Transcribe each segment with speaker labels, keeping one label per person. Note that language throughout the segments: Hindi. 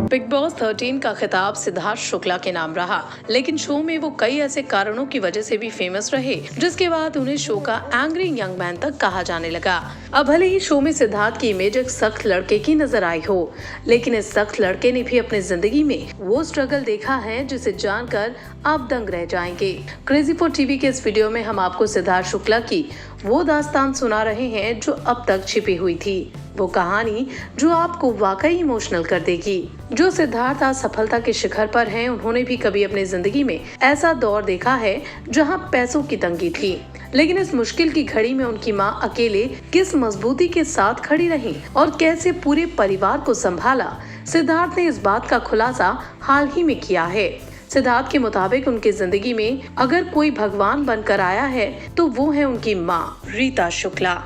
Speaker 1: बिग बॉस 13 का खिताब सिद्धार्थ शुक्ला के नाम रहा, लेकिन शो में वो कई ऐसे कारणों की वजह से भी फेमस रहे, जिसके बाद उन्हें शो का एंग्री यंग मैन तक कहा जाने लगा। अब भले ही शो में सिद्धार्थ की इमेज एक सख्त लड़के की नजर आई हो, लेकिन इस सख्त लड़के ने भी अपनी जिंदगी में वो स्ट्रगल देखा है जिसे जानकर आप दंग रह जाएंगे। क्रेजी फॉर टीवी के इस वीडियो में हम आपको सिद्धार्थ शुक्ला की वो दास्तान सुना रहे हैं जो अब तक छिपी हुई थी, वो कहानी जो आपको वाकई इमोशनल कर देगी। जो सिद्धार्थ आज सफलता के शिखर पर हैं, उन्होंने भी कभी अपनी जिंदगी में ऐसा दौर देखा है जहां पैसों की तंगी थी, लेकिन इस मुश्किल की घड़ी में उनकी मां अकेले किस मजबूती के साथ खड़ी रही और कैसे पूरे परिवार को संभाला। सिद्धार्थ ने इस बात का खुलासा हाल ही में किया है। सिद्धार्थ के मुताबिक उनकी जिंदगी में अगर कोई भगवान बनकर आया है तो वो है उनकी मां Rita Shukla.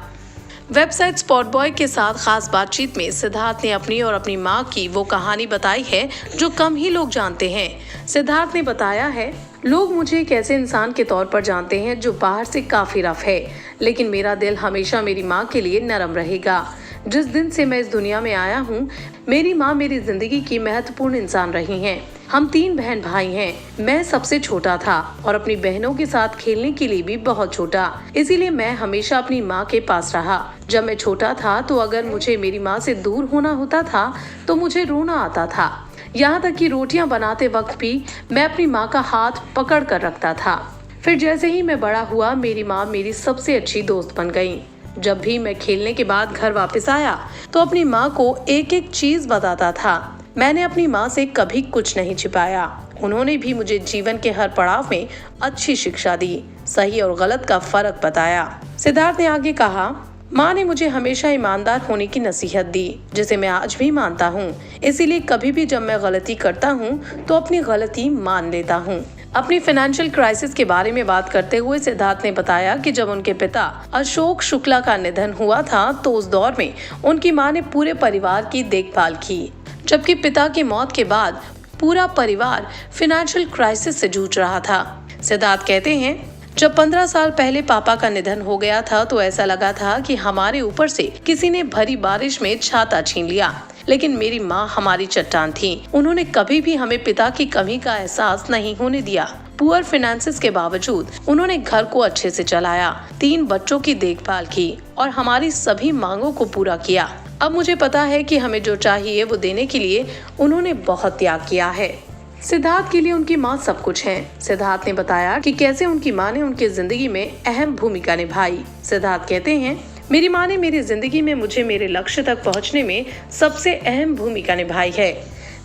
Speaker 1: Website spot boy के साथ खास बातचीत में सिद्धार्थ ने अपनी और अपनी मां की वो कहानी बताई है जो कम ही लोग जानते हैं। सिद्धार्थ ने बताया है, लोग मुझे एक ऐसे इंसान के तौर पर जानते हैं जो बाहर से काफी रफ है, लेकिन मेरा दिल हमेशा मेरी मां के लिए नरम रहेगा। जिस दिन से मैं इस दुनिया में आया हूँ, मेरी माँ मेरी जिंदगी की महत्वपूर्ण इंसान रही हैं। हम 3 बहन भाई हैं। मैं सबसे छोटा था और अपनी बहनों के साथ खेलने के लिए भी बहुत छोटा, इसीलिए मैं हमेशा अपनी माँ के पास रहा। जब मैं छोटा था तो अगर मुझे मेरी माँ से दूर होना होता था तो मुझे रोना आता था। यहाँ तक कि रोटियां बनाते वक्त भी मैं अपनी माँ का हाथ पकड़ कर रखता था। फिर जैसे ही मैं बड़ा हुआ, मेरी माँ मेरी सबसे अच्छी दोस्त बन गई। जब भी मैं खेलने के बाद घर वापस आया तो अपनी माँ को एक एक चीज बताता था। मैंने अपनी माँ से कभी कुछ नहीं छिपाया। उन्होंने भी मुझे जीवन के हर पड़ाव में अच्छी शिक्षा दी, सही और गलत का फर्क बताया। सिद्धार्थ ने आगे कहा, माँ ने मुझे हमेशा ईमानदार होने की नसीहत दी, जिसे मैं आज भी मानता हूँ। इसीलिए कभी भी जब मैं गलती करता हूँ तो अपनी गलती मान लेता हूँ। अपनी फाइनेंशियल क्राइसिस के बारे में बात करते हुए सिद्धार्थ ने बताया कि जब उनके पिता अशोक शुक्ला का निधन हुआ था तो उस दौर में उनकी मां ने पूरे परिवार की देखभाल की, जबकि पिता की मौत के बाद पूरा परिवार फाइनेंशियल क्राइसिस से जूझ रहा था। सिद्धार्थ कहते हैं, जब 15 साल पहले पापा का निधन हो गया था तो ऐसा लगा था कि हमारे ऊपर से किसी ने भरी बारिश में छाता छीन लिया, लेकिन मेरी माँ हमारी चट्टान थी। उन्होंने कभी भी हमें पिता की कमी का एहसास नहीं होने दिया। पुअर फाइनेंसेस के बावजूद उन्होंने घर को अच्छे से चलाया, 3 बच्चों की देखभाल की और हमारी सभी मांगों को पूरा किया। अब मुझे पता है कि हमें जो चाहिए वो देने के लिए उन्होंने बहुत त्याग किया है। सिद्धार्थ के लिए उनकी माँ सब कुछ है। सिद्धार्थ ने बताया कि कैसे उनकी माँ ने उनकी जिंदगी में अहम भूमिका निभाई। सिद्धार्थ कहते हैं, मेरी माँ ने मेरी जिंदगी में मुझे मेरे लक्ष्य तक पहुँचने में सबसे अहम भूमिका निभाई है।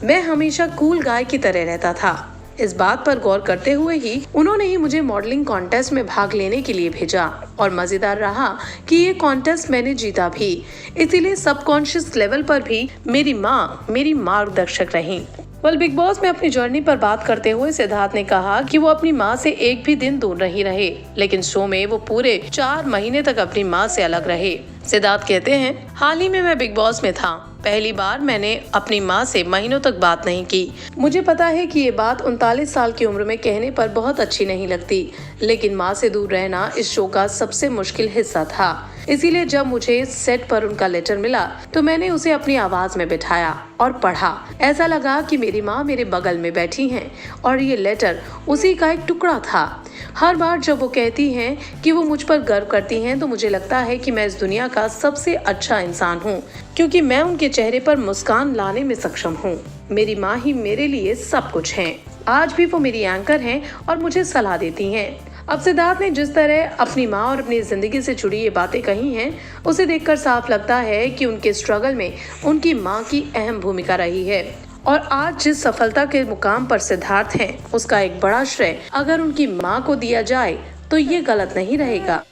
Speaker 1: मैं हमेशा कूल गाय की तरह रहता था। इस बात पर गौर करते हुए ही उन्होंने ही मुझे मॉडलिंग कॉन्टेस्ट में भाग लेने के लिए भेजा और मजेदार रहा कि ये कॉन्टेस्ट मैंने जीता भी। इसीलिए सबकॉन्शियस लेवल पर भी मेरी माँ मेरी मार्गदर्शक रही। बिग बॉस में अपनी जर्नी पर बात करते हुए सिद्धार्थ ने कहा कि वो अपनी माँ से एक भी दिन दूर नहीं रहे, लेकिन शो में वो पूरे 4 महीने तक अपनी माँ से अलग रहे। सिद्धार्थ कहते हैं, हाल ही में मैं बिग बॉस में था। पहली बार मैंने अपनी माँ से महीनों तक बात नहीं की। मुझे पता है कि ये बात 39 साल की उम्र में कहने पर बहुत अच्छी नहीं लगती, लेकिन माँ से दूर रहना इस शो का सबसे मुश्किल हिस्सा था। इसीलिए जब मुझे सेट पर उनका लेटर मिला तो मैंने उसे अपनी आवाज में बिठाया और पढ़ा। ऐसा लगा कि मेरी माँ मेरे बगल में बैठी हैं और ये लेटर उसी का एक टुकड़ा था। हर बार जब वो कहती हैं कि वो मुझ पर गर्व करती हैं तो मुझे लगता है कि मैं इस दुनिया का सबसे अच्छा इंसान हूँ, क्योंकि मैं उनके चेहरे पर मुस्कान लाने में सक्षम हूँ। मेरी माँ ही मेरे लिए सब कुछ है। आज भी वो मेरी एंकर हैं और मुझे सलाह देती हैं। अब सिद्धार्थ ने जिस तरह अपनी माँ और अपनी जिंदगी से जुड़ी ये बातें कही हैं, उसे देखकर साफ लगता है कि उनके स्ट्रगल में उनकी माँ की अहम भूमिका रही है और आज जिस सफलता के मुकाम पर सिद्धार्थ हैं, उसका एक बड़ा श्रेय अगर उनकी माँ को दिया जाए तो ये गलत नहीं रहेगा।